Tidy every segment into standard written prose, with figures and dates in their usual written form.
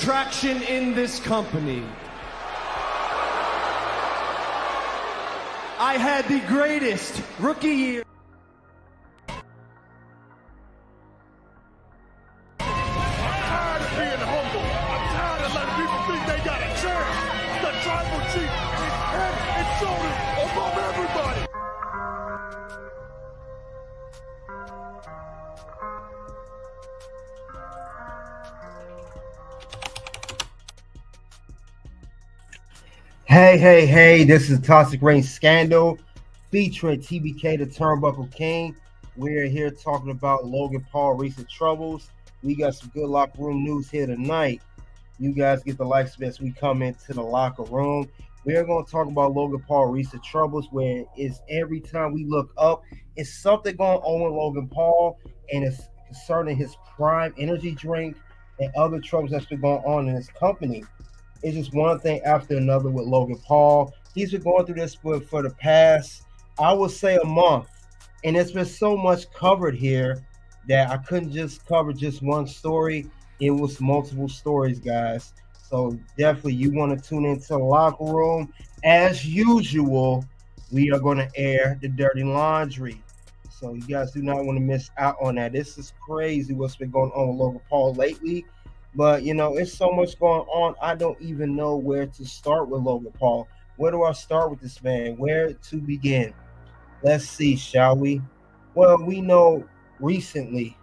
traction in this company. I had the greatest rookie year. I'm tired of being humble. I'm tired of letting people think they got a chance. The tribal chief is head and shoulders above everybody. Hey, this is Toxic Reign Scandal featuring TBK, the Turnbuckle King. We're here talking about Logan Paul recent troubles. We got some good locker room news here tonight. You guys get the likes of as we come into the locker room. We're going to talk about Logan Paul recent troubles, where it's every time we look up, it's something going on with Logan Paul, and it's concerning his prime energy drink and other troubles that's been going on in his company. It's just one thing after another with Logan Paul. He's been going through this for the past, I would say, a month. And it's been so much covered here that I couldn't just cover just one story. It was multiple stories, guys. So definitely you want to tune into the locker room. As usual, we are going to air the dirty laundry. So you guys do not want to miss out on that. This is crazy what's been going on with Logan Paul lately. But, it's so much going on. I don't even know where to start with Logan Paul. Where do I start with this man? Where to begin? Let's see, shall we? Well, we know recently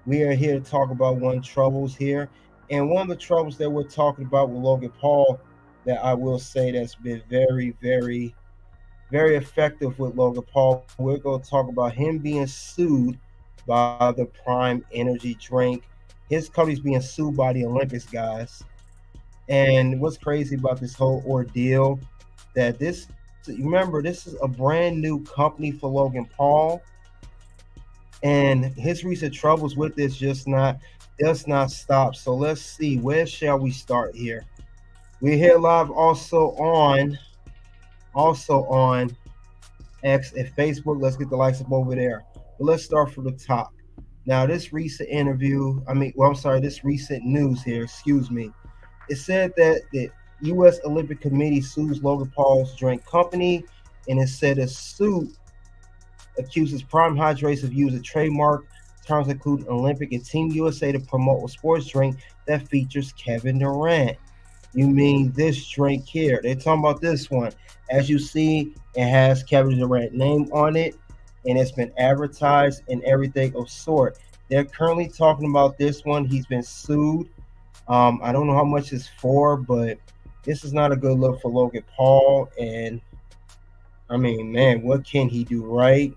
we are here to talk about one troubles here. And one of the troubles that we're talking about with Logan Paul that I will say that's been very, very, very effective with Logan Paul, we're going to talk about him being sued by the Prime Energy drink. His company's being sued by the Olympics, guys. And what's crazy about this whole ordeal, that this is a brand new company for Logan Paul. And his recent troubles with this does not stop. So let's see, where shall we start here? We're here live also on X and Facebook. Let's get the likes up over there. But let's start from the top. Now, this recent this recent news here, it said that the U.S. Olympic Committee sues Logan Paul's drink company, and it said a suit accuses Prime Hydrates of using trademark terms including Olympic and Team USA to promote a sports drink that features Kevin Durant. You mean this drink here? They're talking about this one. As you see, it has Kevin Durant name on it, and it's been advertised and everything of sort. They're currently talking about this one. He's been sued. I don't know how much it's for, but this is not a good look for Logan Paul. And I mean, man, what can he do, right?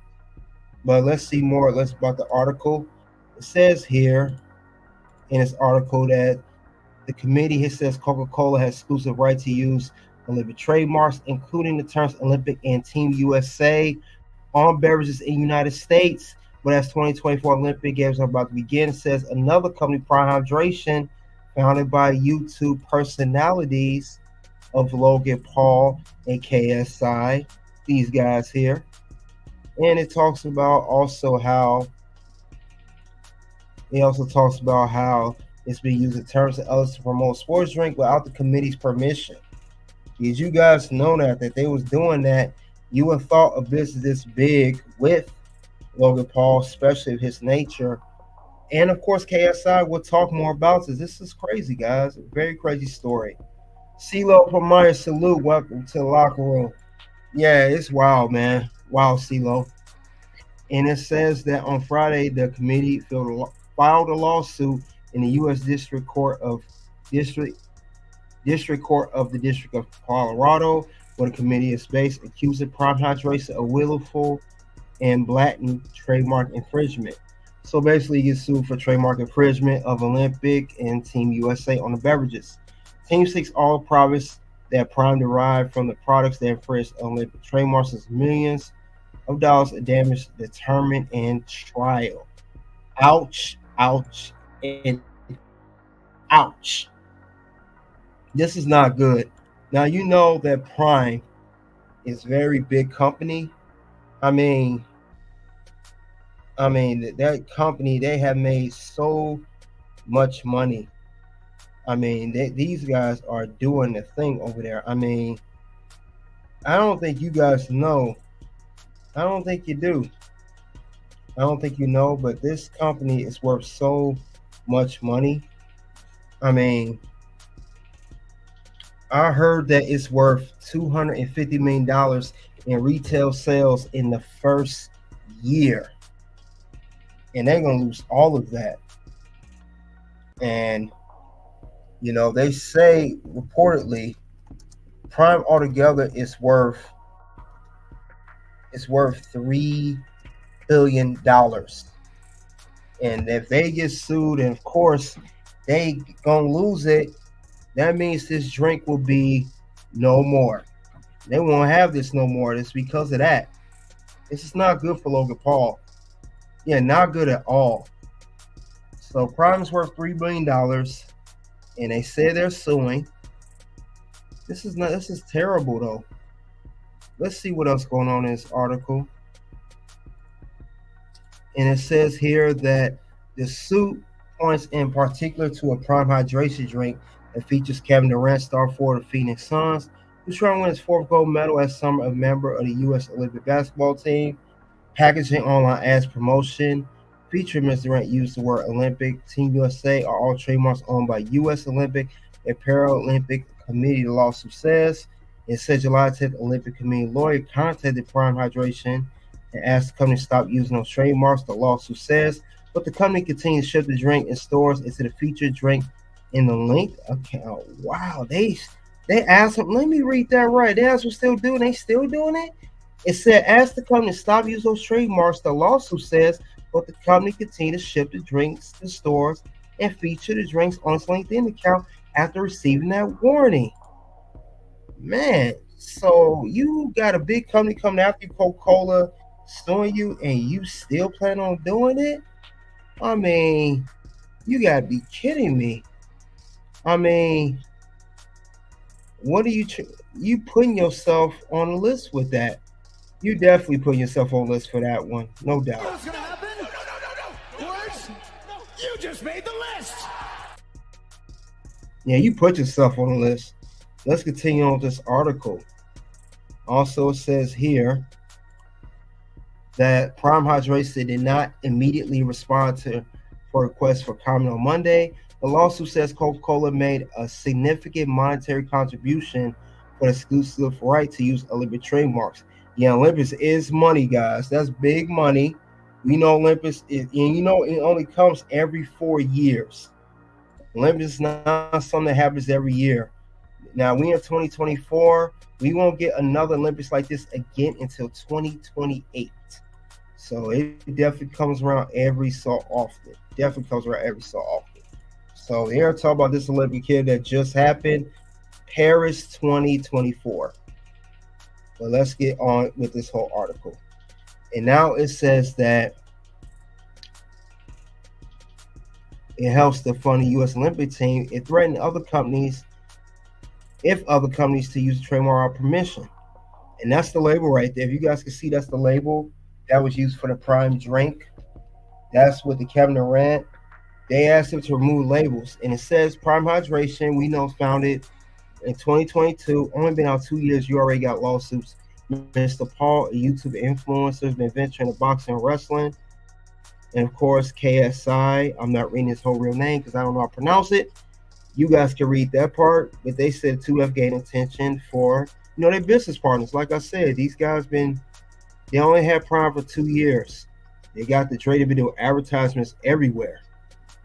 But let's see more. Let's about the article. It says here in this article that the committee, it says Coca-Cola has exclusive right to use Olympic trademarks, including the terms Olympic and Team USA on beverages in the United States. But as 2024 Olympic Games are about to begin, it says another company, Prime Hydration, founded by YouTube personalities of Logan Paul and KSI, these guys here. And it talks about how it's being used in terms of others to promote sports drink without the committee's permission. Did you guys know that they was doing that? You would have thought a business this big with Logan Paul, especially of his nature. And of course, KSI will talk more about this. This is crazy, guys. A very crazy story. CeeLo Pomaya, salute. Welcome to the locker room. Yeah, it's wild, man. Wow, CeeLo. And it says that on Friday, the committee filed a lawsuit in the U.S. District Court of the District of Colorado, where the committee is based, accusing Prime Hydration of willful and blatant trademark infringement. So basically, he gets sued for trademark infringement of Olympic and Team USA on the beverages. Team seeks all profits that Prime derived from the products that infringed Olympic trademarks as millions of dollars of damage determined in trial. Ouch, ouch, and ouch. This is not good. Now, you know that Prime is a very big company. I mean, that company, they have made so much money. I mean, these guys are doing the thing over there. I mean, I don't think you guys know. I don't think you do. I don't think you know, but this company is worth so much money. I mean, I heard that it's worth $250 million in retail sales in the first year, and they're gonna lose all of that. And they say reportedly, Prime altogether is worth $3 billion. And if they get sued, and of course they gonna lose it, that means this drink will be no more. They won't have this no more. It's because of that. This is not good for Logan Paul. Yeah, not good at all. So Prime is worth $3 billion, and they say they're suing. This is terrible though. Let's see what else going on in this article. And it says here that the suit points in particular to a Prime hydration drink that features Kevin Durant, star forward of the Phoenix Suns, who's trying to win his fourth gold medal as summer, a member of the U.S. Olympic basketball team. Packaging online ads promotion featuring Mr. Durant used the word Olympic. Team USA are all trademarks owned by U.S. Olympic and Paralympic Committee, the lawsuit says. It said July 10th, Olympic Committee lawyer contacted Prime Hydration and asked the company to stop using those trademarks, the lawsuit says. But the company continues to ship the drink in stores into the featured drink in the linked account. Wow, they asked them. Let me read that right. They asked them still doing. They still doing it. It said, ask the company to stop using those trademarks, the lawsuit says, but the company continued to ship the drinks to stores and feature the drinks on its LinkedIn account after receiving that warning. Man, so you got a big company coming after you, Coca-Cola, suing you, and you still plan on doing it? I mean, you gotta be kidding me. I mean, what are you putting yourself on a list with that? You definitely put yourself on the list for that one, no doubt. What's gonna happen? No. Words? No. You just made the list. Yeah, you put yourself on the list. Let's continue on with this article. Also, it says here that Prime Hydration did not immediately respond for requests for comment on Monday. The lawsuit says Coca-Cola made a significant monetary contribution for the exclusive right to use Olympic trademarks. Yeah, Olympus is money, guys. That's big money. We know Olympus is, and it only comes every 4 years. Olympus is not something that happens every year. Now, we in 2024. We won't get another Olympics like this again until 2028. So it definitely comes around every so often. So here, talk about this Olympic kid that just happened, Paris 2024. But let's get on with this whole article. And now it says that it helps to fund the U.S. Olympic team. It threatened other companies, if other companies, to use the trademark without permission. And that's the label right there. If you guys can see, that's the label that was used for the Prime drink. That's with the Kevin Durant. They asked him to remove labels. And it says Prime Hydration, we know, founded in 2022. Only been out 2 years. You already got lawsuits. Mr. Paul, a YouTube influencer, has been venturing into boxing and wrestling. And of course, KSI. I'm not reading his whole real name because I don't know how to pronounce it. You guys can read that part. But they said 2F gained attention for, their business partners. Like I said, these guys they only had Prime for 2 years. They got the trade video advertisements everywhere.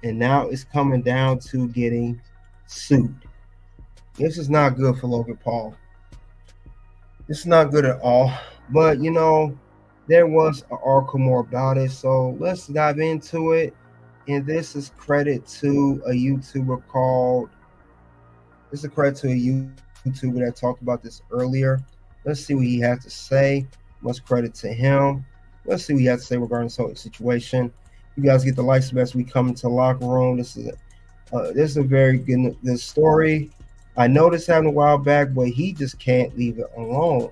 And now it's coming down to getting sued. This is not good for Logan Paul. This is not good at all. But, there was an article more about it. So let's dive into it. And this is credit to a YouTuber that talked about this earlier. Let's see what he has to say. Much credit to him. Let's see what he has to say regarding this whole situation. You guys get the likes as we come into the locker room. This is a very good story. I know this happened a while back, but he just can't leave it alone.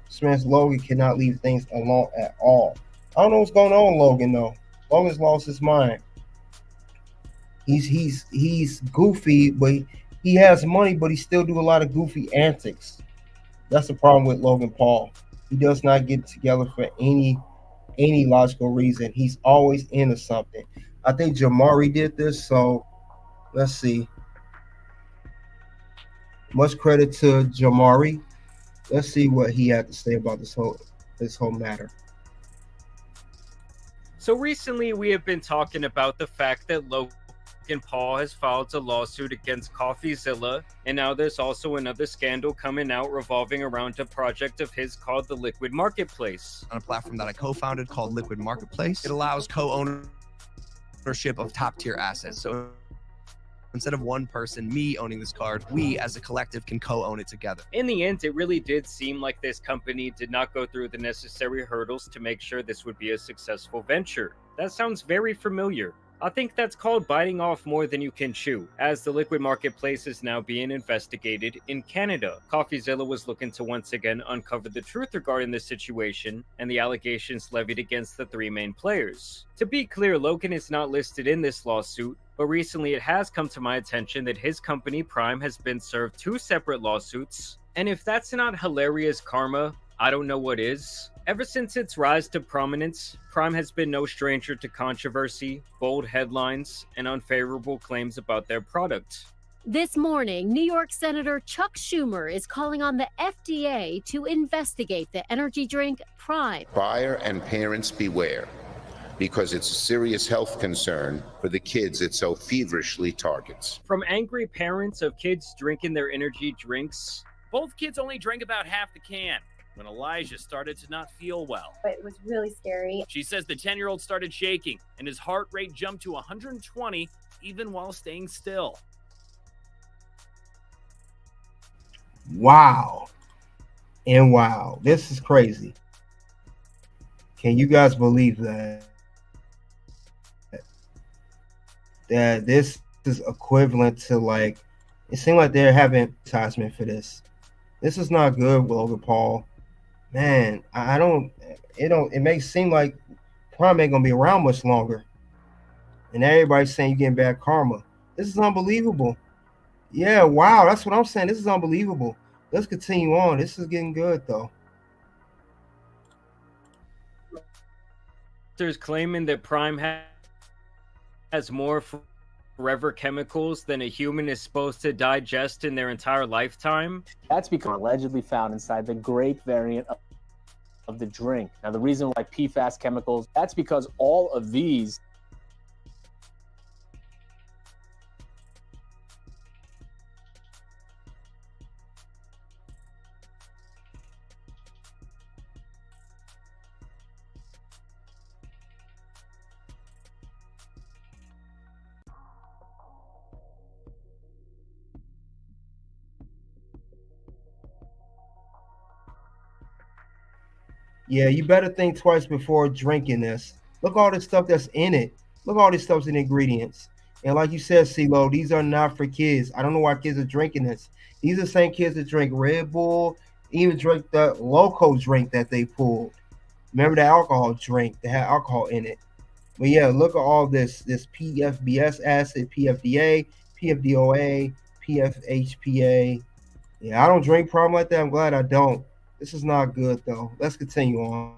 This man's Logan cannot leave things alone at all. I don't know what's going on, Logan, though. Logan's lost his mind. He's goofy, but he has money, but he still do a lot of goofy antics. That's the problem with Logan Paul. He does not get together for any logical reason. He's always into something. I think Jamari did this, so let's see. Much credit to Jamari. Let's see what he had to say about this whole matter. So recently we have been talking about the fact that Logan Paul has filed a lawsuit against CoffeeZilla, and now there's also another scandal coming out revolving around a project of his called the Liquid Marketplace. On a platform that I co-founded called Liquid Marketplace, it allows co-ownership of top-tier assets. So instead of one person, me owning this card, we as a collective can co-own it together. In the end, it really did seem like this company did not go through the necessary hurdles to make sure this would be a successful venture. That sounds very familiar. I think that's called biting off more than you can chew, as the Liquid Marketplace is now being investigated in Canada. CoffeeZilla was looking to once again uncover the truth regarding the situation and the allegations levied against the three main players. To be clear, Logan is not listed in this lawsuit, but recently it has come to my attention that his company Prime has been served 2 separate lawsuits, and if that's not hilarious karma, I don't know what is. Ever since its rise to prominence, Prime has been no stranger to controversy, bold headlines, and unfavorable claims about their product. This morning, New York Senator Chuck Schumer is calling on the FDA to investigate the energy drink Prime. Buyer and parents beware, because it's a serious health concern for the kids it so feverishly targets. From angry parents of kids drinking their energy drinks, both kids only drank about half the can when Elijah started to not feel well. It was really scary. She says the 10-year-old started shaking and his heart rate jumped to 120 even while staying still. Wow. And wow. This is crazy. Can you guys believe that? That this is equivalent to, like, it seemed like they're having advertisement for this. This is not good, Logan Paul. Man, it makes it seem like Prime ain't gonna be around much longer. And everybody's saying you're getting bad karma. This is unbelievable. Yeah, wow, that's what I'm saying. This is unbelievable. Let's continue on. This is getting good though. There's claiming that Prime has more forever chemicals than a human is supposed to digest in their entire lifetime. That's because allegedly found inside the grape variant of the drink. Now, the reason why PFAS chemicals, that's because all of these Yeah, you better think twice before drinking this. Look all this stuff that's in it. Look all this stuff's in ingredients. And like you said, CeeLo, these are not for kids. I don't know why kids are drinking this. These are the same kids that drink Red Bull, even drink the Loco drink that they pulled. Remember the alcohol drink that had alcohol in it. But yeah, look at all this PFBS acid, PFDA, PFDOA, PFHPA. Yeah, I don't drink Prime like that. I'm glad I don't. This is not good, though. Let's continue on.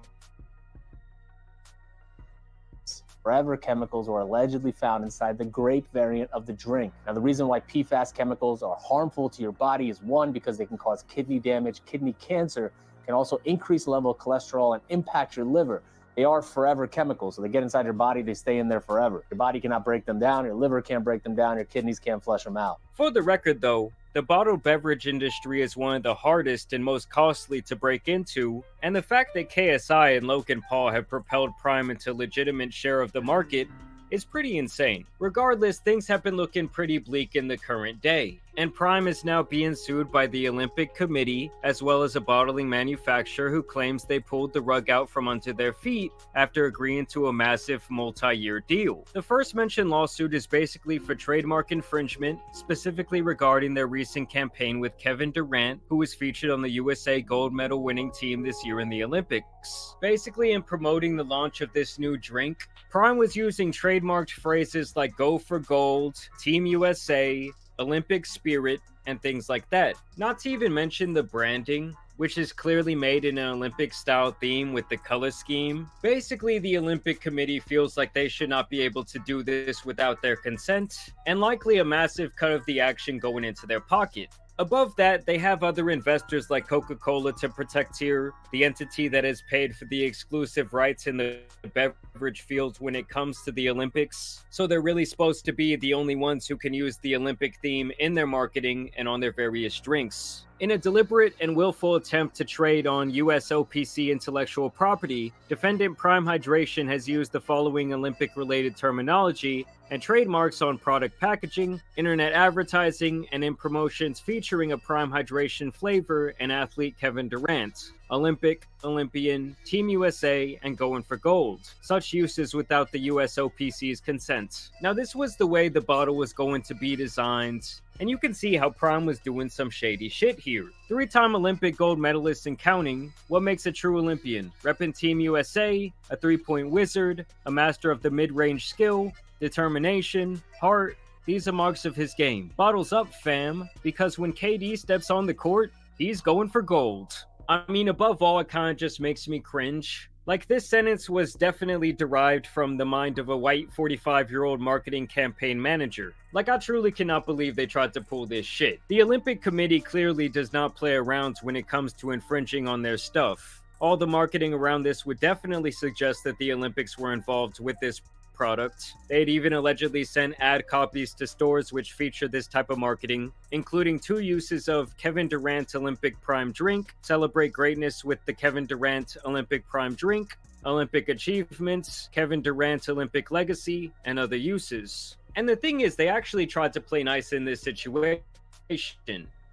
forever chemicals were allegedly found inside the grape variant of the drink. Now, the reason why PFAS chemicals are harmful to your body is, one, because they can cause kidney damage, kidney cancer, can also increase the level of cholesterol and impact your liver. They are forever chemicals, so they get inside your body, they stay in there forever. Your body cannot break them down, your liver can't break them down, your kidneys can't flush them out. For the record, though, the bottled beverage industry is one of the hardest and most costly to break into, and the fact that KSI and Logan Paul have propelled Prime into a legitimate share of the market is pretty insane. Regardless, things have been looking pretty bleak in the current day. And Prime is now being sued by the Olympic Committee, as well as a bottling manufacturer who claims they pulled the rug out from under their feet after agreeing to a massive multi-year deal. The first mentioned lawsuit is basically for trademark infringement, specifically regarding their recent campaign with Kevin Durant, who was featured on the USA gold medal winning team this year in the Olympics. Basically, in promoting the launch of this new drink, Prime was using trademarked phrases like "Go for Gold," "Team USA," "Olympic Spirit," and things like that. Not to even mention the branding, which is clearly made in an Olympic-style theme with the color scheme. Basically, the Olympic Committee feels like they should not be able to do this without their consent, and likely a massive cut of the action going into their pocket. Above that, they have other investors like Coca-Cola to protect here, the entity that has paid for the exclusive rights in the beverage field when it comes to the Olympics. So they're really supposed to be the only ones who can use the Olympic theme in their marketing and on their various drinks. In a deliberate and willful attempt to trade on U.S.A. intellectual property, defendant Prime Hydration has used the following Olympic-related terminology and trademarks on product packaging, internet advertising, and in promotions featuring a Prime Hydration flavor and athlete Kevin Durant. Olympic, Olympian, Team USA, and going for gold. Such uses without the U.S.A.'s consent. Now, this was the way the bottle was going to be designed, and you can see how Prime was doing some shady shit here. Three-time Olympic gold medalist and counting, what makes a true Olympian? Repping Team USA, a three-point wizard, a master of the mid-range skill, determination, heart. These are marks of his game. Bottles up, fam, because when KD steps on the court, he's going for gold. I mean, above all, it kind of just makes me cringe. Like, this sentence was definitely derived from the mind of a white 45-year-old marketing campaign manager. Like, I truly cannot believe they tried to pull this shit. The Olympic Committee clearly does not play around when it comes to infringing on their stuff. All the marketing around this would definitely suggest that the Olympics were involved with this product. They'd even allegedly sent ad copies to stores which feature this type of marketing, including 2 uses of Kevin Durant Olympic Prime Drink, Celebrate Greatness with the Kevin Durant Olympic Prime Drink, Olympic Achievements, Kevin Durant Olympic Legacy, and other uses. And the thing is, they actually tried to play nice in this situation.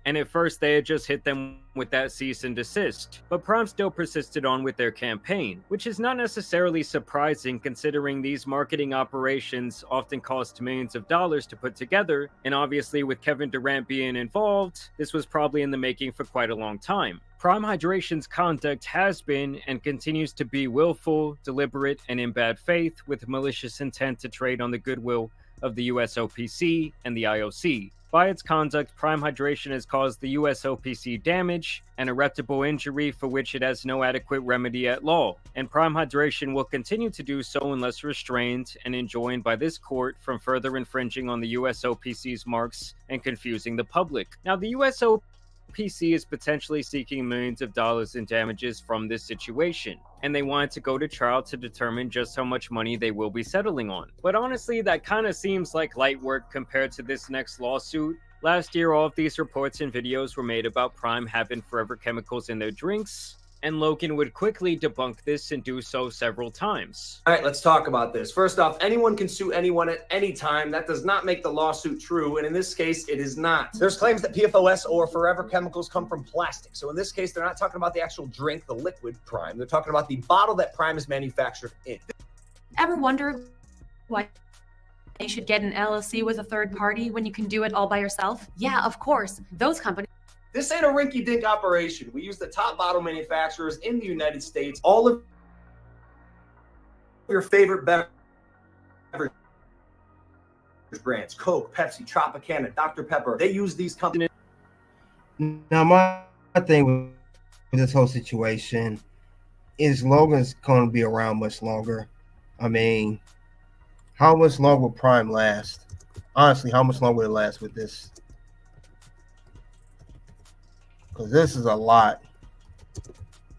And at first they had just hit them with that cease and desist, but Prime still persisted on with their campaign, which is not necessarily surprising considering these marketing operations often cost millions of dollars to put together, and obviously with Kevin Durant being involved, this was probably in the making for quite a long time. Prime Hydration's conduct has been and continues to be willful, deliberate, and in bad faith with malicious intent to trade on the goodwill of the U.S.A. and the IOC. By its conduct, Prime Hydration has caused the U.S.A. damage and irreparable injury for which it has no adequate remedy at law, and Prime Hydration will continue to do so unless restrained and enjoined by this court from further infringing on the U.S.A.'s marks and confusing the public. Now, the U.S.A. is potentially seeking millions of dollars in damages from this situation, and they wanted to go to trial to determine just how much money they will be settling on. But honestly, that kind of seems like light work compared to this next lawsuit. Last year, all of these reports and videos were made about Prime having forever chemicals in their drinks, and Logan would quickly debunk this and do so several times. All right, let's talk about this. First off, anyone can sue anyone at any time. That does not make the lawsuit true, and in this case, it is not. There's claims that PFOS or forever chemicals come from plastic. So in this case, they're not talking about the actual drink, the liquid Prime. They're talking about the bottle that Prime is manufactured in. Ever wonder why you should get an LLC with a third party when you can do it all by yourself? Yeah, of course. Those companies. This ain't a rinky-dink operation. We use the top bottle manufacturers in the United States. All of your favorite beverage brands, Coke, Pepsi, Tropicana, Dr. Pepper, they use these companies. Now, my thing with this whole situation is Logan's going to be around much longer. I mean, how much longer will Prime last? Honestly, how much longer will it last with this? Because this is a lot.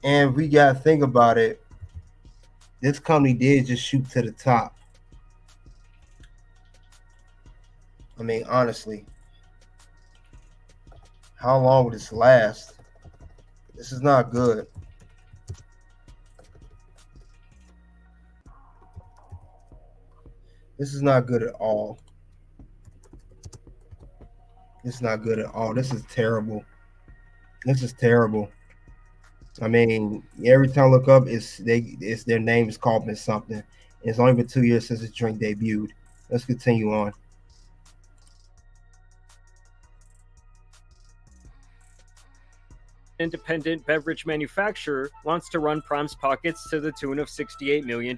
And we got to think about it. This company did just shoot to the top. I mean, honestly, how long will this last? This is not good. This is not good at all. It's not good at all. This is terrible. This is terrible. I mean, every time I look up, it's their name is called something. It's only been 2 years since this drink debuted. Let's continue on. Independent beverage manufacturer wants to run Prime's pockets to the tune of $68 million.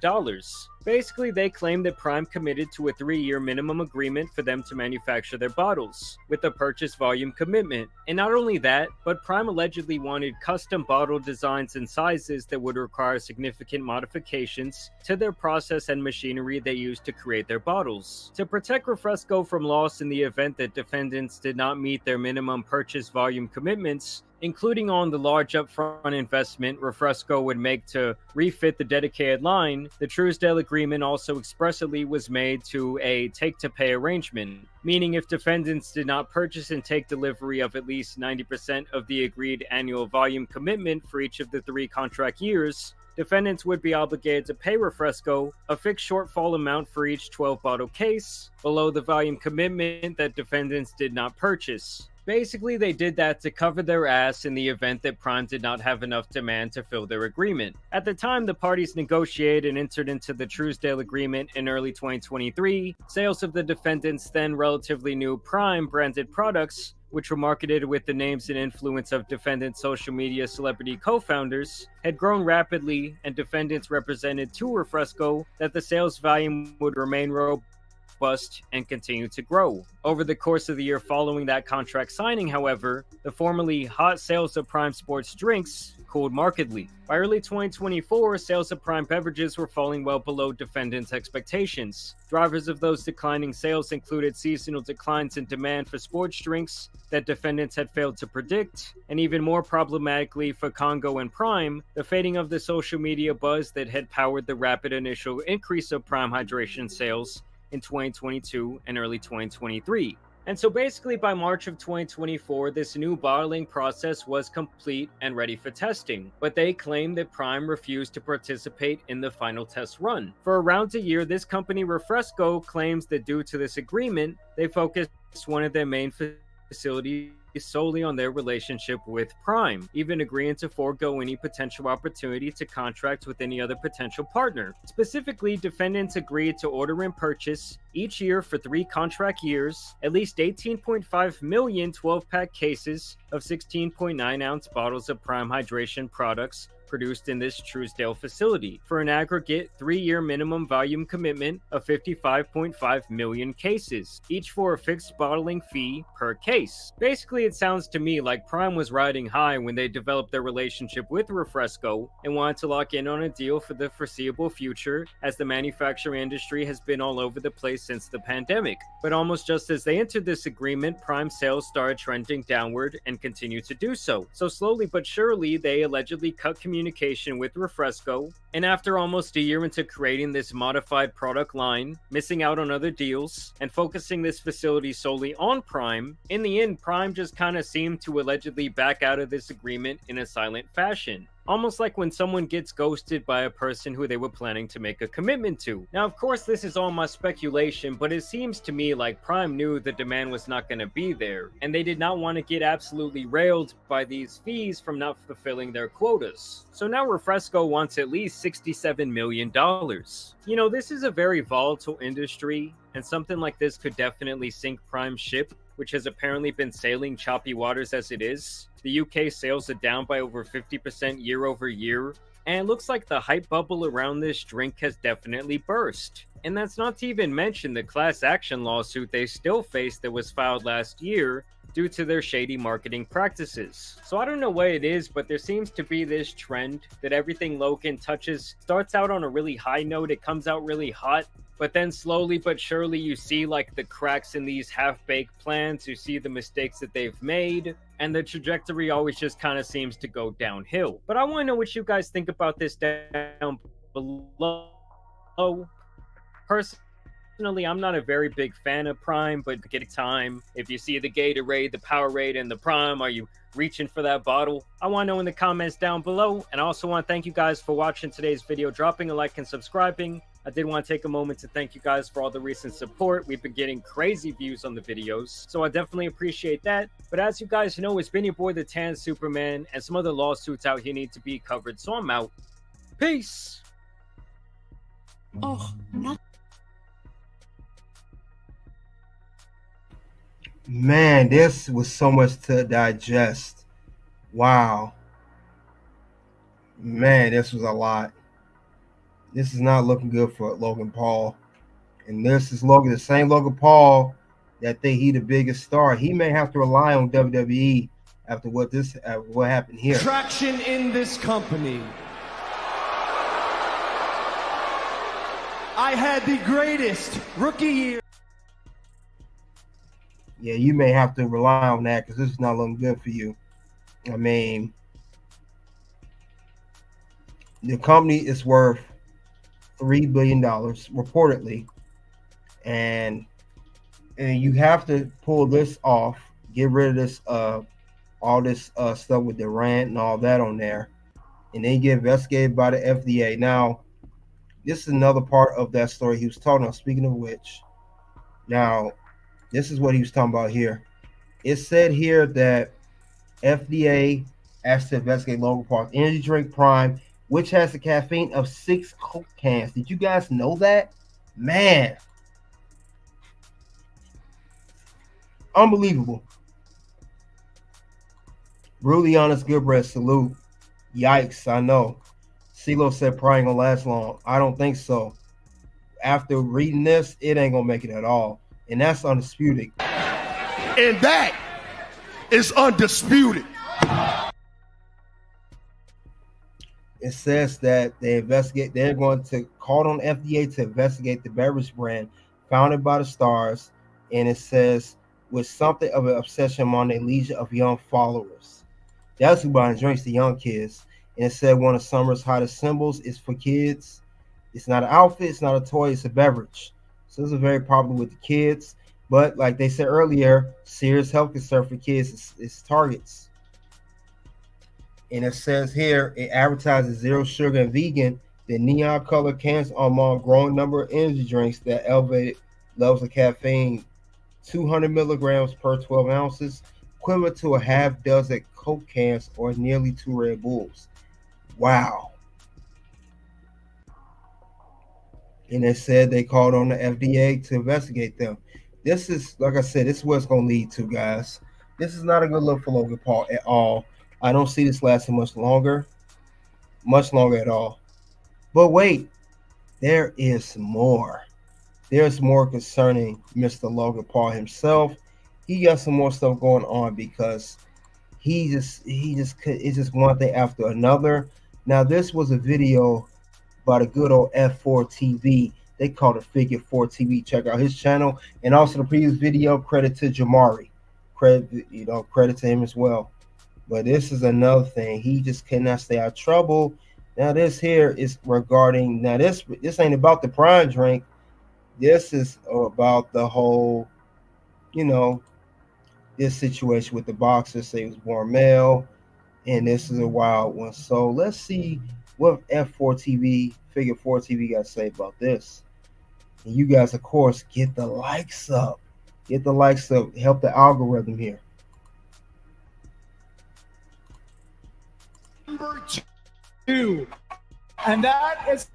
Basically, they claim that Prime committed to a 3-year minimum agreement for them to manufacture their bottles, with a purchase volume commitment. And not only that, but Prime allegedly wanted custom bottle designs and sizes that would require significant modifications to their process and machinery they use to create their bottles. To protect Refresco from loss in the event that defendants did not meet their minimum purchase volume commitments, including on the large upfront investment Refresco would make to refit the dedicated line, the Truesdale agreement also expressly was made to a take-to-pay arrangement, meaning if defendants did not purchase and take delivery of at least 90% of the agreed annual volume commitment for each of the 3 contract years, defendants would be obligated to pay Refresco a fixed shortfall amount for each 12-bottle case, below the volume commitment that defendants did not purchase. Basically, they did that to cover their ass in the event that Prime did not have enough demand to fill their agreement. At the time the parties negotiated and entered into the Truesdale agreement in early 2023, sales of the defendants' then relatively new Prime branded products, which were marketed with the names and influence of defendants' social media celebrity co-founders, had grown rapidly, and defendants represented to Refresco that the sales volume would remain robust and continue to grow. Over the course of the year following that contract signing, however, the formerly hot sales of Prime sports drinks cooled markedly. By early 2024, sales of Prime beverages were falling well below defendants' expectations. Drivers of those declining sales included seasonal declines in demand for sports drinks that defendants had failed to predict, and even more problematically for Congo and Prime, the fading of the social media buzz that had powered the rapid initial increase of Prime hydration sales in 2022 and early 2023. And so basically by March of 2024, this new bottling process was complete and ready for testing, but they claimed that Prime refused to participate in the final test run. For around a year, this company Refresco claims that due to this agreement, they focused one of their main facilities solely on their relationship with Prime, even agreeing to forego any potential opportunity to contract with any other potential partner. Specifically, defendants agreed to order and purchase each year for 3 contract years at least 18.5 million 12-pack cases of 16.9-ounce bottles of Prime hydration products produced in this Truesdale facility for an aggregate 3-year minimum volume commitment of 55.5 million cases, each for a fixed bottling fee per case. Basically, it sounds to me like Prime was riding high when they developed their relationship with Refresco and wanted to lock in on a deal for the foreseeable future, as the manufacturing industry has been all over the place since the pandemic. But almost just as they entered this agreement, Prime sales started trending downward and continue to do so. So slowly but surely, they allegedly cut communication with Refresco, and after almost a year into creating this modified product line, missing out on other deals, and focusing this facility solely on Prime, in the end, Prime just kind of seemed to allegedly back out of this agreement in a silent fashion. Almost like when someone gets ghosted by a person who they were planning to make a commitment to. Now, of course, this is all my speculation, but it seems to me like Prime knew the demand was not going to be there, and they did not want to get absolutely railed by these fees from not fulfilling their quotas. So now Refresco wants at least $67 million. You know, this is a very volatile industry, and something like this could definitely sink Prime's ship, which has apparently been sailing choppy waters as it is. The UK sales are down by over 50% year over year, and it looks like the hype bubble around this drink has definitely burst. And that's not to even mention the class action lawsuit they still face that was filed last year due to their shady marketing practices. So I don't know what it is, but there seems to be this trend that everything Logan touches starts out on a really high note, it comes out really hot, but then slowly but surely you see like the cracks in these half-baked plans, you see the mistakes that they've made, and the trajectory always just kind of seems to go downhill. But I want to know what you guys think about this down below. Personally, I'm not a very big fan of Prime, but get a time. If you see the Gatorade, the Powerade, and the Prime, are you reaching for that bottle? I want to know in the comments down below. And I also want to thank you guys for watching today's video, dropping a like and subscribing. I did want to take a moment to thank you guys for all the recent support. We've been getting crazy views on the videos, so I definitely appreciate that. But as you guys know, it's been your boy the Tan Superman, and some other lawsuits out here need to be covered, so I'm out. Peace! Oh, not. Man, this was so much to digest. Wow. Man, this was a lot. This is not looking good for Logan Paul. And this is the same Logan Paul that think he the biggest star. He may have to rely on WWE after what happened here. Traction in this company. I had the greatest rookie year. Yeah, you may have to rely on that because this is not looking good for you. I mean, the company is worth $3 billion reportedly, and you have to pull this off, get rid of this all this stuff with Durant and all that on there, and then get investigated by the FDA. Now, this is another part of that story he was talking about. Speaking of which, now this is what he was talking about here. It said here that FDA asked to investigate Logan Paul's energy drink Prime, which has the caffeine of 6 Coke cans. Did you guys know that? Man. Unbelievable. Brutally honest, good bread, salute. Yikes, I know. CeeLo said probably ain't gonna last long. I don't think so. After reading this, it ain't gonna make it at all. And that's undisputed. And that is undisputed. It says that they're going to call on FDA to investigate the beverage brand founded by the stars. And it says, with something of an obsession among the legion of young followers. That's who buying drinks, the young kids. And it said one of summer's hottest symbols is for kids. It's not an outfit, it's not a toy, it's a beverage. So this is very popular with the kids. But like they said earlier, serious health concern for kids is targets. And it says here, it advertises zero sugar and vegan. The neon color cans are among a growing number of energy drinks that elevated levels of caffeine, 200 milligrams per 12 ounces, equivalent to a half dozen Coke cans or nearly 2 Red Bulls. Wow. And it said they called on the FDA to investigate them. This is, like I said, this is what it's going to lead to, guys. This is not a good look for Logan Paul at all. I don't see this lasting much longer at all. But wait, there is more. There's more concerning Mr. Logan Paul himself. He got some more stuff going on because it's just one thing after another. Now, this was a video by the good old F4 TV. They call it Figure 4 TV. Check out his channel. And also the previous video, credit to Jamari. Credit to him as well. But this is another thing. He just cannot stay out of trouble. Now, this here is regarding, now this ain't about the Prime drink. This is about the whole, this situation with the boxer. Say he was born male. And this is a wild one. So let's see what F4 TV, Figure 4 TV got to say about this. And you guys, of course, get the likes up. Get the likes up. Help the algorithm here. Number 2. And that is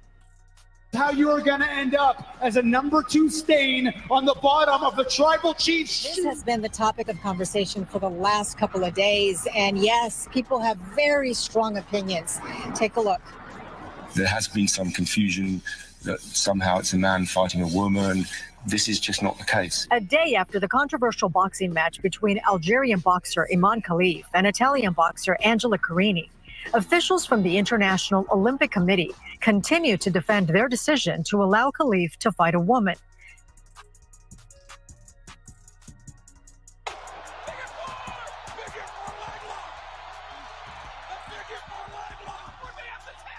how you are going to end up, as a number 2 stain on the bottom of the Tribal Chiefs. This has been the topic of conversation for the last couple of days. And yes, people have very strong opinions. Take a look. There has been some confusion that somehow it's a man fighting a woman. This is just not the case. A day after the controversial boxing match between Algerian boxer Iman Khalif and Italian boxer Angela Carini, officials from the International Olympic Committee continue to defend their decision to allow Khalif to fight a woman.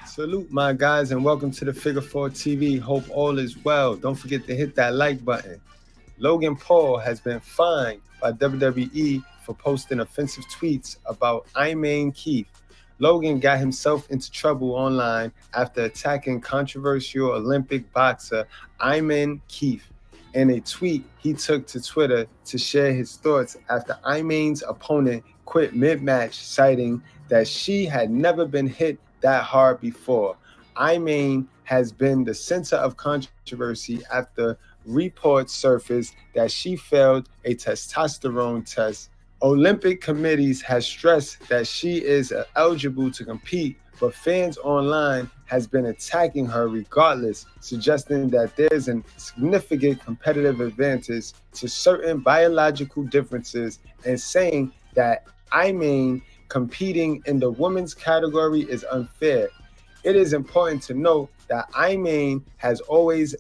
Salute, my guys, and welcome to the Figure 4 TV. Hope all is well. Don't forget to hit that like button. Logan Paul has been fined by WWE for posting offensive tweets about Iman Keith, Logan got himself into trouble online after attacking controversial Olympic boxer Iman Keith. In a tweet he took to Twitter to share his thoughts after Iman's opponent quit mid-match, citing that she had never been hit that hard before. Iman has been the center of controversy after reports surfaced that she failed a testosterone test. Olympic committees has stressed that she is eligible to compete, but fans online has been attacking her regardless, suggesting that there's a significant competitive advantage to certain biological differences and saying that Iman competing in the women's category is unfair. It is important to note that Iman has always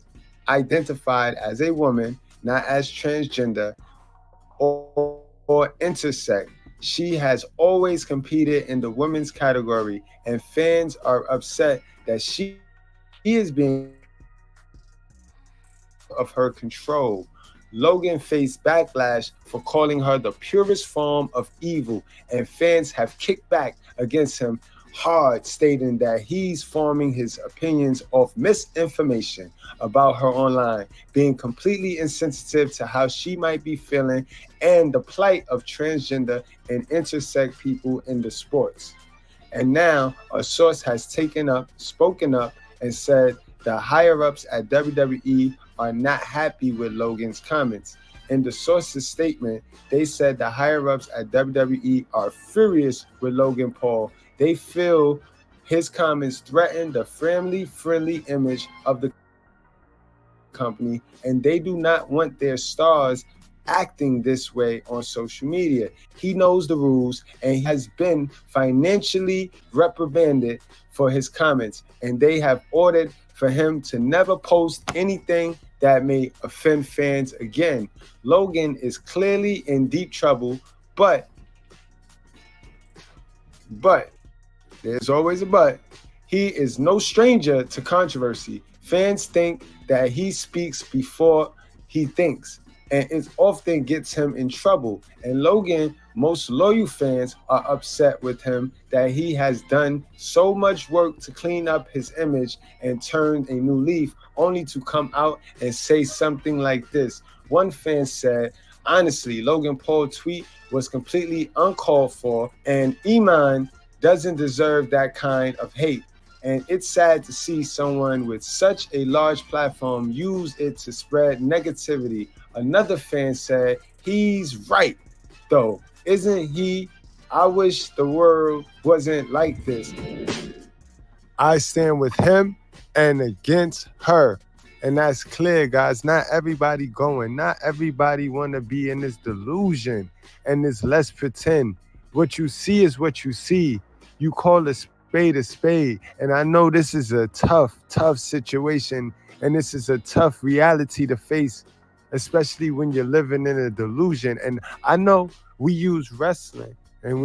identified as a woman, not as transgender or intersex. She has always competed in the women's category, and fans are upset that she is being of her control. Logan faced backlash for calling her the purest form of evil, and fans have kicked back against him hard, stating that he's forming his opinions off misinformation about her online, being completely insensitive to how she might be feeling and the plight of transgender and intersex people in the sports. And now a source has spoken up and said the higher-ups at WWE are not happy with Logan's comments. In the source's statement, they said the higher-ups at WWE are furious with Logan Paul. They feel his comments threaten the family-friendly image of the company, and they do not want their stars acting this way on social media. He knows the rules, and he has been financially reprimanded for his comments, and they have ordered for him to never post anything that may offend fans again. Logan is clearly in deep trouble, but there's always a but. He is no stranger to controversy. Fans think that he speaks before he thinks, and it often gets him in trouble. And Logan, most loyal fans are upset with him that he has done so much work to clean up his image and turned a new leaf, only to come out and say something like this. One fan said, honestly, Logan Paul's tweet was completely uncalled for, and Iman doesn't deserve that kind of hate. And it's sad to see someone with such a large platform use it to spread negativity. Another fan said, he's right, though, isn't he? I wish the world wasn't like this. I stand with him and against her. And that's clear, guys. Not everybody going. Not everybody want to be in this delusion and this let's pretend. What you see is what you see. You call a spade. And I know this is a tough situation. And this is a tough reality to face, especially when you're living in a delusion. And I know we use wrestling and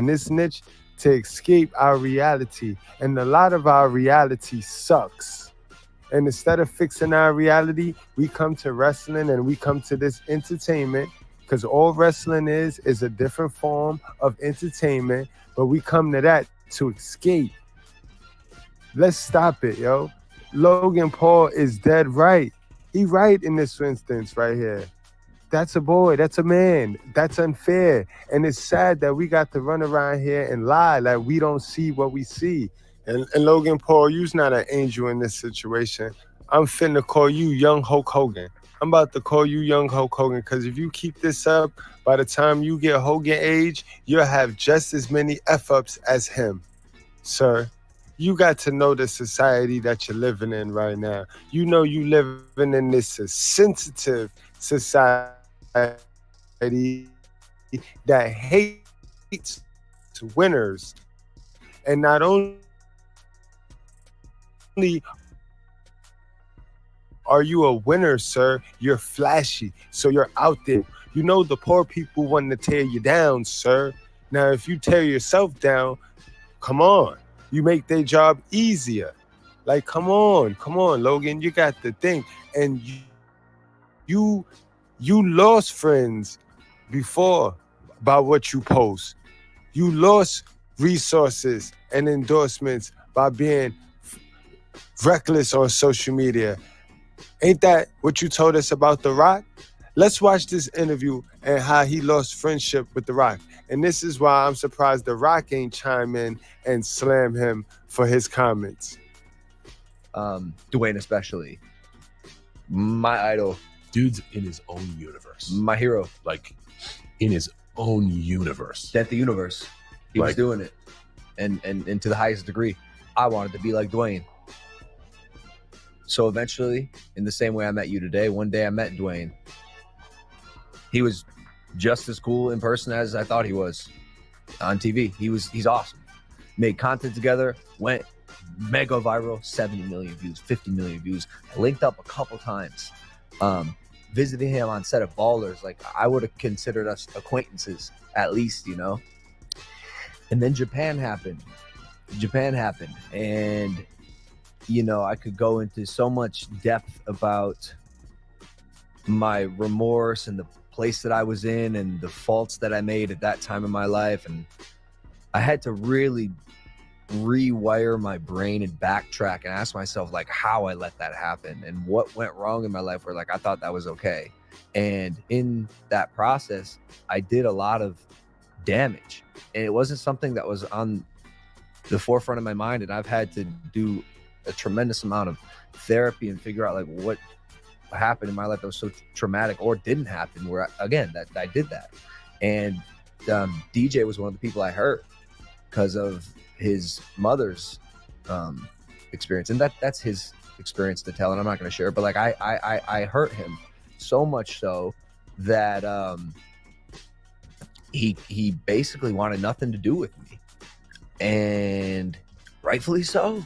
this niche to escape our reality. And a lot of our reality sucks. And instead of fixing our reality, we come to wrestling and we come to this entertainment, because all wrestling is a different form of entertainment, but we come to that to escape. Let's stop it, yo. Logan Paul is dead right. He right in this instance right here. That's a boy, that's a man, that's unfair. And it's sad that we got to run around here and lie like we don't see what we see. And Logan Paul, you's not an angel in this situation. I'm finna call you Young Hulk Hogan. I'm about to call you Young Hulk Hogan, because if you keep this up, by the time you get Hogan age, you'll have just as many F-ups as him. Sir, you got to know the society that you're living in right now. You know you living in this sensitive society that hates winners. And not only are you a winner, sir, you're flashy, so you're out there. You know the poor people want to tear you down, sir. Now, if you tear yourself down, come on, you make their job easier. Like, come on, Logan, you got to think. And you lost friends before by what you post. You lost resources and endorsements by being reckless on social media. Ain't that what you told us about The Rock? Let's watch this interview and how he lost friendship with The Rock. And this is why I'm surprised The Rock ain't chime in and slam him for his comments. Dwayne especially. My idol. Dude's in his own universe. My hero. Like, in his own universe. That the universe. He was doing it. And to the highest degree. I wanted to be like Dwayne. So eventually, in the same way I met you today, one day I met Dwayne. He was just as cool in person as I thought he was on TV. He's awesome. Made content together, went mega viral, 70 million views, 50 million views. I linked up a couple times. Visiting him on set of Ballers, like I would have considered us acquaintances at least, you know. And then Japan happened. And you know, I could go into so much depth about my remorse and the place that I was in and the faults that I made at that time in my life. And I had to really rewire my brain and backtrack and ask myself like how I let that happen and what went wrong in my life where like I thought that was okay. And in that process, I did a lot of damage. And it wasn't something that was on the forefront of my mind. And I've had to do a tremendous amount of therapy and figure out like what happened in my life that was so traumatic or didn't happen where again that I did that. And DJ was one of the people I hurt because of his mother's experience, and that's his experience to tell, and I'm not going to share it, but like I hurt him so much so that he basically wanted nothing to do with me, and rightfully so.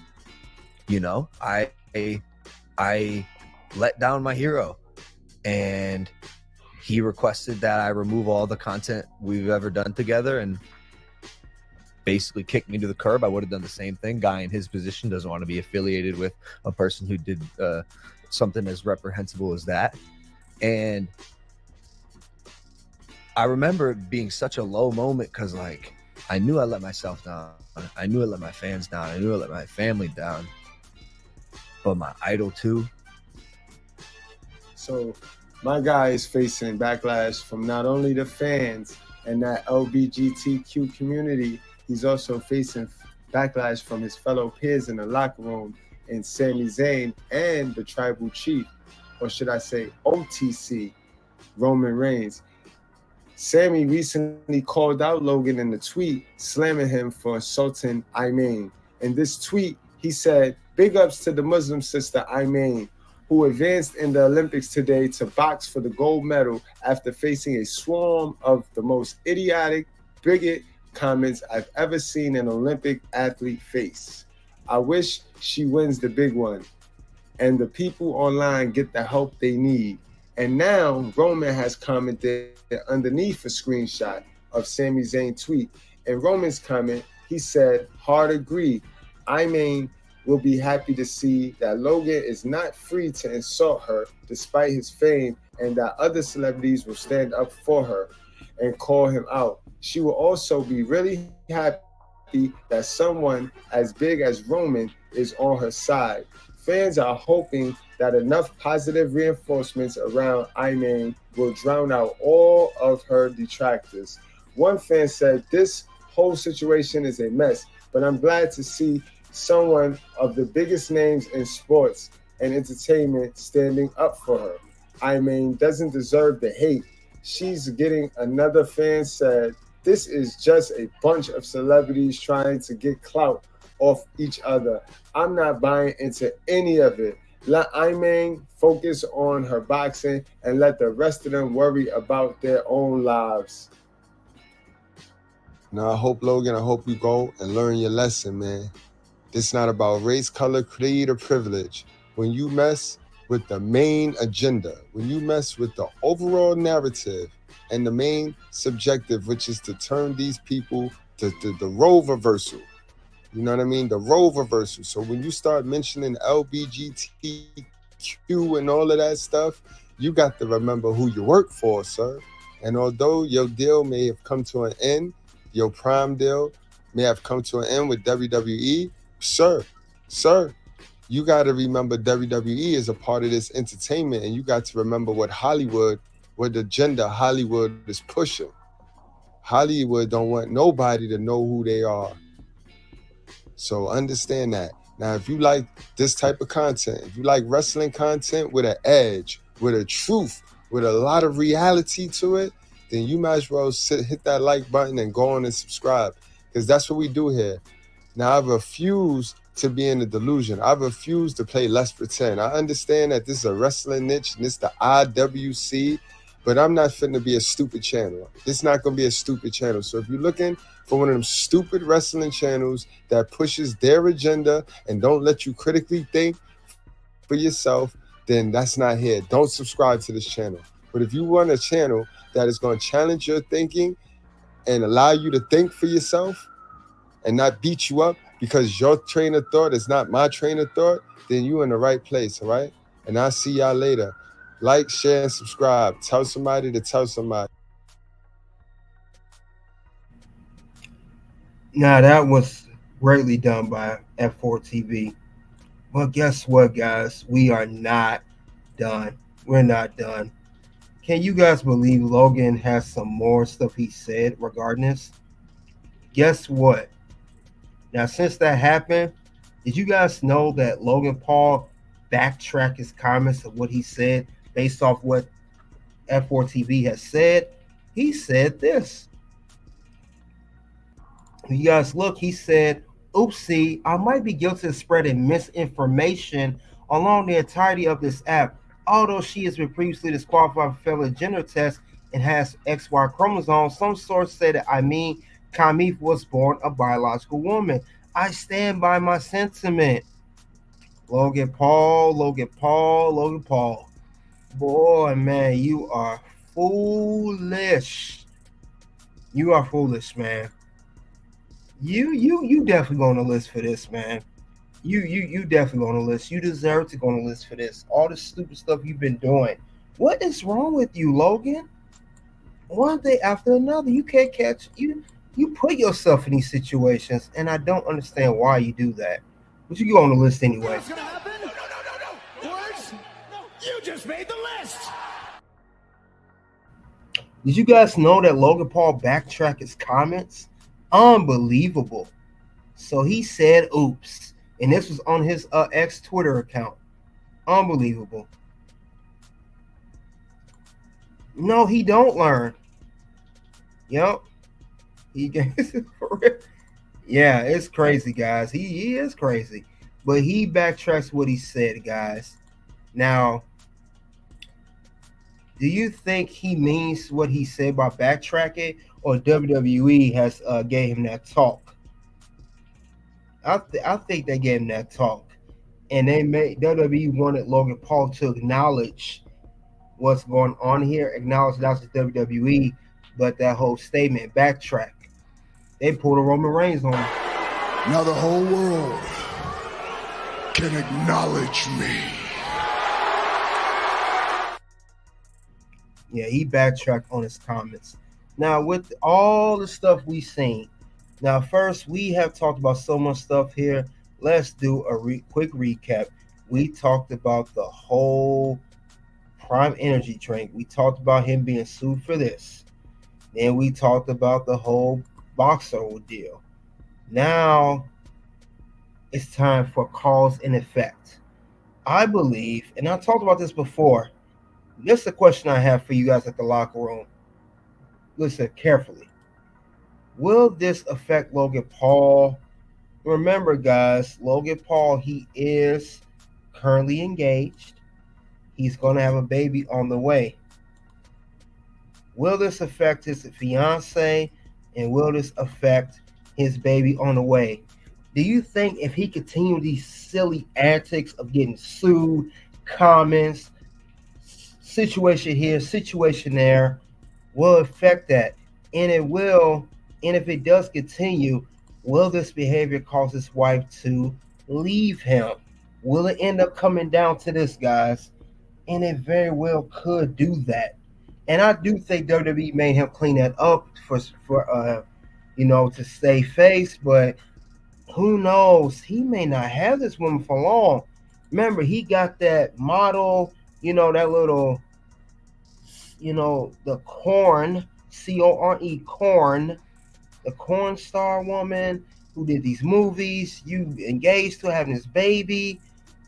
You know, I let down my hero, and he requested that I remove all the content we've ever done together and basically kicked me to the curb. I would have done the same thing. Guy in his position doesn't want to be affiliated with a person who did something as reprehensible as that. And I remember it being such a low moment because like I knew I let myself down. I knew I let my fans down. I knew I let my family down. But my idol too. So my guy is facing backlash from not only the fans and that LGBTQ community, he's also facing backlash from his fellow peers in the locker room in Sami Zayn and the tribal chief, or should I say OTC, Roman Reigns. Sami recently called out Logan in the tweet, slamming him for assaulting Iman. In this tweet, he said, "Big ups to the Muslim sister Iman, who advanced in the Olympics today to box for the gold medal after facing a swarm of the most idiotic, bigot comments I've ever seen an Olympic athlete face. I wish she wins the big one and the people online get the help they need." And now Roman has commented underneath a screenshot of Sami Zayn tweet. In Roman's comment, he said, "Hard agree. Iman will be happy to see that Logan is not free to insult her despite his fame and that other celebrities will stand up for her and call him out. She will also be really happy that someone as big as Roman is on her side. Fans are hoping that enough positive reinforcements around Iman will drown out all of her detractors." One fan said, "This whole situation is a mess, but I'm glad to see someone of the biggest names in sports and entertainment standing up for her. Iman doesn't deserve the hate she's getting." Another fan said, "This is just a bunch of celebrities trying to get clout off each other. I'm not buying into any of it. Let Iman focus on her boxing and let the rest of them worry about their own lives." Now, I hope, Logan, I hope you go and learn your lesson, man. It's not about race, color, creed, or privilege. When you mess with the main agenda, when you mess with the overall narrative and the main subjective, which is to turn these people to the role reversal. You know what I mean? The role reversal. So when you start mentioning LGBTQ and all of that stuff, you got to remember who you work for, sir. And although your deal may have come to an end, your prime deal, may have come to an end with WWE, sir, you got to remember WWE is a part of this entertainment, and you got to remember what agenda Hollywood is pushing. Hollywood don't want nobody to know who they are. So understand that. Now, if you like this type of content, if you like wrestling content with an edge, with a truth, with a lot of reality to it, then you might as well hit that like button and go on and subscribe, because that's what we do here. Now, I refuse to be in the delusion. I refuse to play Let's Pretend. I understand that this is a wrestling niche and it's the IWC, but I'm not finna be a stupid channel. It's not gonna be a stupid channel. So if you're looking for one of them stupid wrestling channels that pushes their agenda and don't let you critically think for yourself, then that's not here. Don't subscribe to this channel. But if you want a channel that is going to challenge your thinking and allow you to think for yourself and not beat you up because your train of thought is not my train of thought, then you're in the right place, all right? And I'll see y'all later. Like, share, and subscribe. Tell somebody to tell somebody. Now, that was greatly done by F4 TV. But guess what, guys? We are not done. We're not done. Can you guys believe Logan has some more stuff he said regarding this? Guess what? Now, since that happened, did you guys know that Logan Paul backtracked his comments of what he said based off what F4 TV has said? He said this. You guys look, he said, oopsie, I might be guilty of spreading misinformation along the entirety of this app. Although she has been previously disqualified for failing a gender test and has XY chromosomes, some sources say that Kamif was born a biological woman. I stand by my sentiment. Logan Paul. Boy, man, you are foolish. You are foolish, man. You definitely go on the list for this, man. You definitely go on the list. You deserve to go on the list for this. All the stupid stuff you've been doing. What is wrong with you, Logan? One day after another, you can't catch you. You put yourself in these situations, and I don't understand why you do that. But you go on the list anyway. What's gonna happen? No. Words? No. You just made the list. Did you guys know that Logan Paul backtracked his comments? Unbelievable. So he said, oops. And this was on his ex Twitter account. Unbelievable. No, he don't learn. Yep. Yeah, it's crazy, guys. He is crazy. But he backtracks what he said, guys. Now, do you think he means what he said by backtracking, or WWE has gave him that talk? I think they gave him that talk, and WWE wanted Logan Paul to acknowledge what's going on here, acknowledge that's the WWE, but that whole statement backtrack. They pulled a Roman Reigns on him. Now the whole world can acknowledge me. Yeah, he backtracked on his comments. Now, with all the stuff we've seen, now first we have talked about so much stuff here. Let's do a quick recap. We talked about the whole Prime Energy drink. We talked about him being sued for this. Then we talked about the whole boxer deal. Now it's time for cause and effect. I believe, and I talked about this before. This is a question I have for you guys at the locker room. Listen carefully. Will this affect Logan Paul? Remember, guys, Logan Paul, he is currently engaged. He's going to have a baby on the way. Will this affect his fiance? And will this affect his baby on the way? Do you think if he continued these silly antics of getting sued, comments, situation here, situation there, will affect that? And it will, and if it does continue, will this behavior cause his wife to leave him? Will it end up coming down to this, guys? And it very well could do that. And I do think WWE made him clean that up for to stay face, but who knows? He may not have this woman for long. Remember, he got that model, that little, the corn, Core, corn, the corn star woman who did these movies. You engaged to having this baby.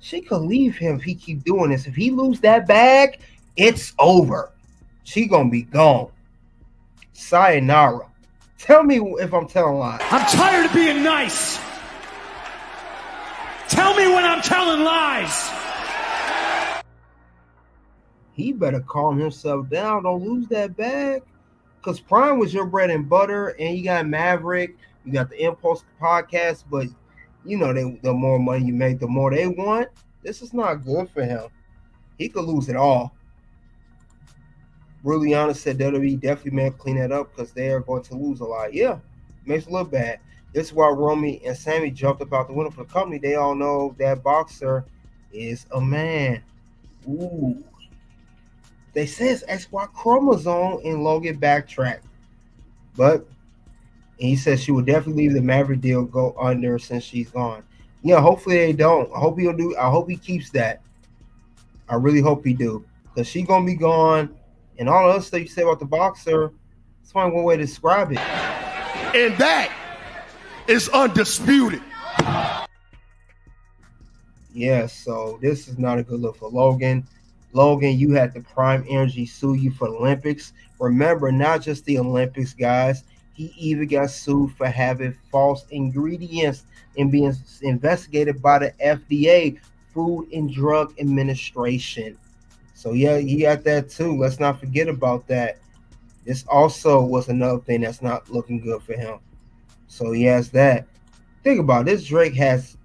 She could leave him if he keep doing this. If he lose that bag, it's over. She gonna be gone. Sayonara. Tell me if I'm telling lies. I'm tired of being nice. Tell me when I'm telling lies. He better calm himself down. Don't lose that bag. Because Prime was your bread and butter, and you got Maverick, you got the Impulse podcast, but the more money you make, the more they want. This is not good for him. He could lose it all. Bruliana said WWE definitely may clean that up because they are going to lose a lot. Yeah, makes it look bad. This is why Romy and Sammy jumped up out the window for the company. They all know that Boxer is a man. Ooh. They says XY chromosome and Logan backtrack. But he says she will definitely leave the Maverick deal go under since she's gone. Yeah, hopefully they don't. I hope he'll do. I hope he keeps that. I really hope he do. Because she's gonna be gone. And all the other stuff you say about the Boxer, that's one way to describe it. And that is undisputed. Yeah, so this is not a good look for Logan. Logan, you had the Prime Energy sue you for the Olympics. Remember, not just the Olympics, guys. He even got sued for having false ingredients and being investigated by the FDA, Food and Drug Administration. So, yeah, he got that too. Let's not forget about that. This also was another thing that's not looking good for him. So, he has that. Think about it. This drink has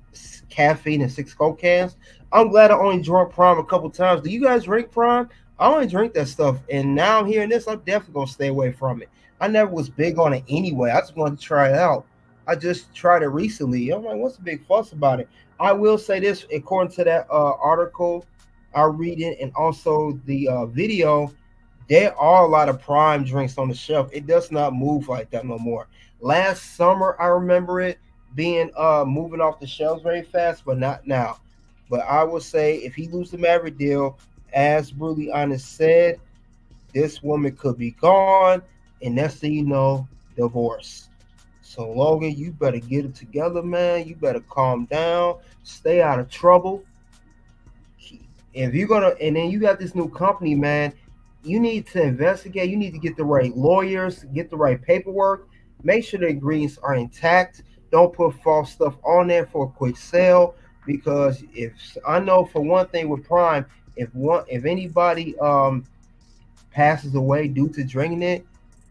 caffeine and 6 Coke cans. I'm glad I only drank Prime a couple times. Do you guys drink Prime? I only drink that stuff. And now I'm hearing this, I'm definitely going to stay away from it. I never was big on it anyway. I just wanted to try it out. I just tried it recently. I'm like, what's the big fuss about it? I will say this, according to that article I read it and also the video, there are a lot of Prime drinks on the shelf. It does not move like that no more. Last summer, I remember it being moving off the shelves very fast, but not now. But I will say, if he loses the Maverick deal, as Brutally Honest said, this woman could be gone, and next thing you know, divorce. So Logan, you better get it together, man. You better calm down, stay out of trouble. If you're gonna, and then you got this new company, man, you need to investigate. You need to get the right lawyers, get the right paperwork, make sure the ingredients are intact. Don't put false stuff on there for a quick sale. Because if I know for one thing with Prime, if anybody passes away due to drinking it,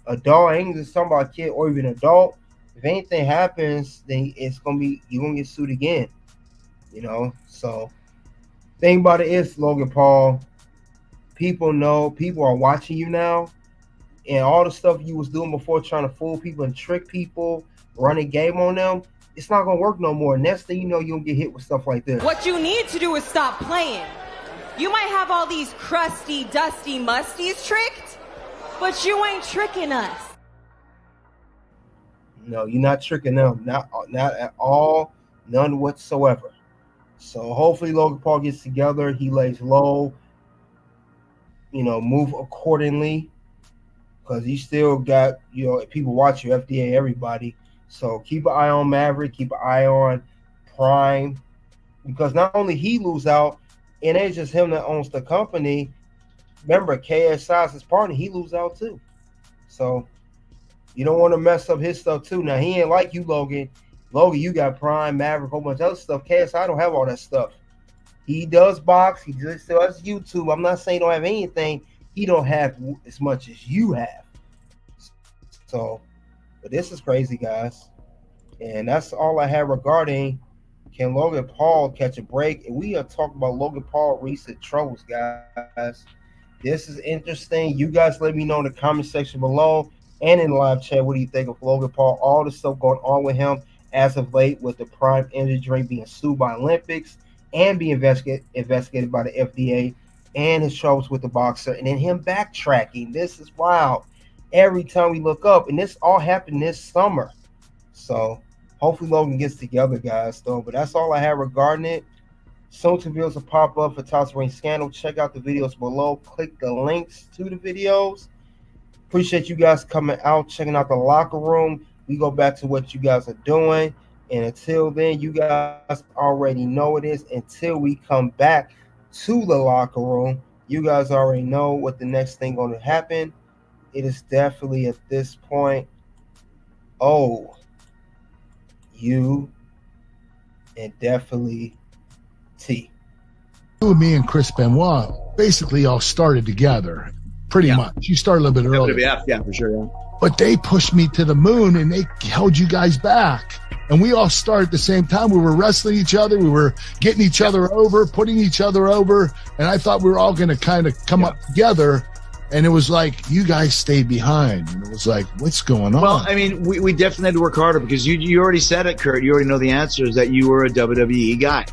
adult, ain't just talking about a kid or even adult. If anything happens, then it's gonna be you're gonna get sued again. So thing about it is, Logan Paul, people know, people are watching you now, and all the stuff you was doing before, trying to fool people and trick people, running game on them. It's not gonna work no more. Next thing you know, you'll get hit with stuff like this. What you need to do is stop playing. You might have all these crusty, dusty musties tricked, but you ain't tricking us. No, you're not tricking them. Not at all. None whatsoever. So hopefully Logan Paul gets together. He lays low. Move accordingly. Because you still got, people watch you, FDA, everybody. So keep an eye on Maverick, keep an eye on Prime, because not only he lose out, and it's just him that owns the company. Remember, KSI is his partner, he lose out too. So you don't want to mess up his stuff too. Now he ain't like you, Logan. Logan, you got Prime, Maverick, a whole bunch of other stuff. KSI don't have all that stuff. He does box, he just does YouTube. I'm not saying he don't have anything. He don't have as much as you have. So. But this is crazy, guys. And that's all I have regarding can Logan Paul catch a break. And we are talking about Logan Paul recent troubles, guys. This is interesting. You guys let me know in the comment section below and in the live chat. What do you think of Logan Paul? All the stuff going on with him as of late with the Prime Energy drink being sued by Olympics and being investigated by the FDA and his troubles with the Boxer. And then him backtracking. This is wild. Every time we look up, and this all happened this summer. So hopefully Logan gets together, guys, though. But that's all I have regarding it. Soon to videos will pop up for Toxic Reign Scandal. Check out the videos below. Click the links to the videos. Appreciate you guys coming out, checking out the locker room. We go back to what you guys are doing. And until then, you guys already know it is. Until we come back to the locker room, you guys already know what the next thing going to happen. It is definitely at this point, you and definitely T. Me and Chris Benoit basically all started together, pretty much. You started a little bit earlier. Yeah, for sure. Yeah. But they pushed me to the moon and they held you guys back. And we all started at the same time. We were wrestling each other. We were getting each other over, putting each other over. And I thought we were all going to kind of come up together. And it was like, you guys stayed behind. And it was like, what's going on? Well, I mean, we definitely had to work harder because you already said it, Kurt. You already know the answer is that you were a WWE guy.